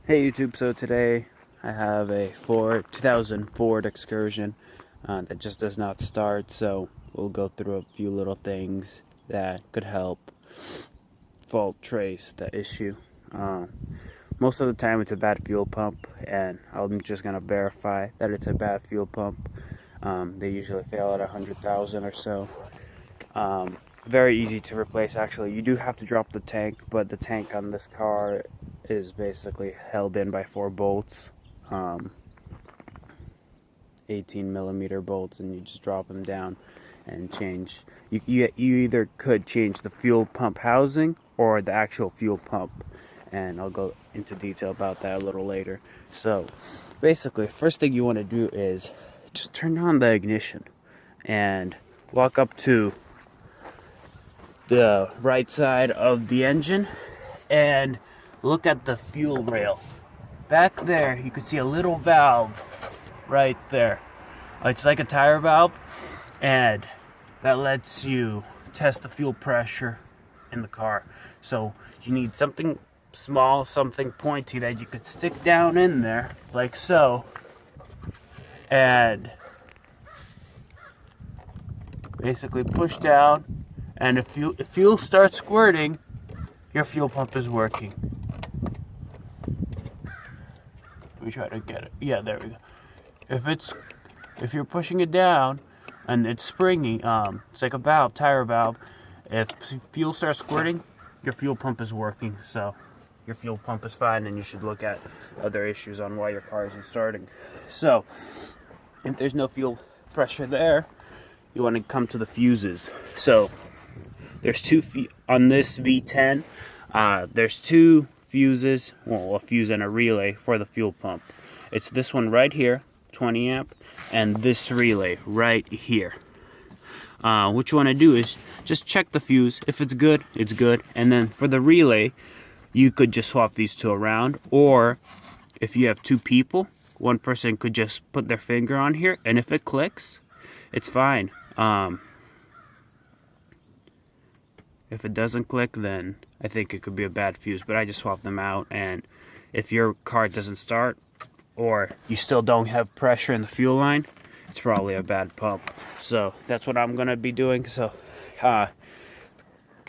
Hey YouTube, so today I have a 2000 Ford Excursion that just does not start, so we'll go through a few little things that could help fault trace the issue. Most of the time it's a bad fuel pump, and I'm just going to verify that it's a bad fuel pump. They usually fail at 100,000 or so. Very easy to replace actually. You do have to drop the tank, but the tank on this car is basically held in by 4 bolts, 18mm bolts, and you just drop them down and change. You either could change the fuel pump housing or the actual fuel pump, and I'll go into detail about that a little later. So basically, first thing you want to do is just turn on the ignition and walk up to the right side of the engine and look at the fuel rail. Back there you can see a little valve right there. It's like a tire valve, and that lets you test the fuel pressure in the car. So you need something small, something pointy that you could stick down in there like so, and basically push down, and if fuel starts squirting, your fuel pump is working. Let me try to get it. Yeah, there we go. If you're pushing it down and it's springing, it's like a valve, tire valve. If fuel starts squirting, your fuel pump is working. So your fuel pump is fine, and you should look at other issues on why your car isn't starting. So if there's no fuel pressure there, you want to come to the fuses. So there's two on this V10. There's 2 fuses, well, a fuse and a relay for the fuel pump. It's this one right here, 20 amp, and this relay right here. What you want to do is just check the fuse. If it's good, it's good. And then for the relay, you could just swap these 2 around, or if you have 2 people, one person could just put their finger on here, and if it clicks, it's fine. If it doesn't click, then I think it could be a bad fuse, but I just swapped them out. And if your car doesn't start, or you still don't have pressure in the fuel line, it's probably a bad pump. So that's what I'm gonna be doing. So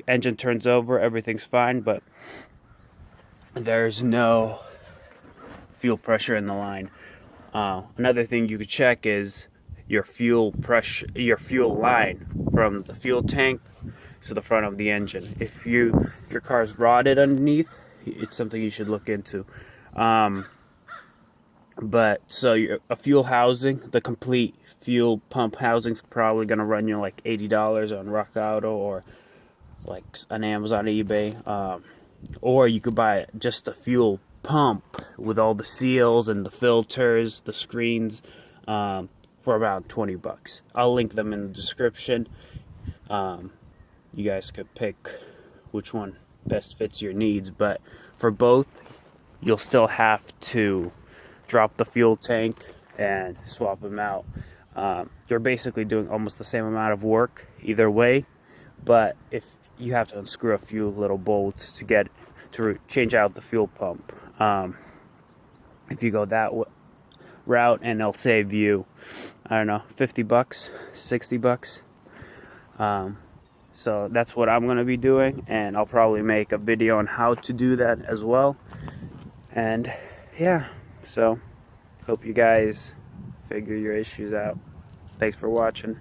engine turns over, everything's fine, but there's no fuel pressure in the line. Another thing you could check is your fuel pressure, your fuel line from the fuel tank to the front of the engine. If your car's rotted underneath, it's something you should look into. But so a fuel housing, the complete fuel pump housing, is probably gonna run you like $80 on Rock Auto or like on Amazon, eBay. Or you could buy just the fuel pump with all the seals and the filters, the screens, for about 20 bucks. I'll link them in the description. You guys could pick which one best fits your needs, but for both, you'll still have to drop the fuel tank and swap them out. You're basically doing almost the same amount of work either way, but if you have to unscrew a few little bolts to change out the fuel pump. If you go that route, and it'll save you, I don't know, 50 bucks, 60 bucks. So that's what I'm going to be doing, and I'll probably make a video on how to do that as well. And yeah, so hope you guys figure your issues out. Thanks for watching.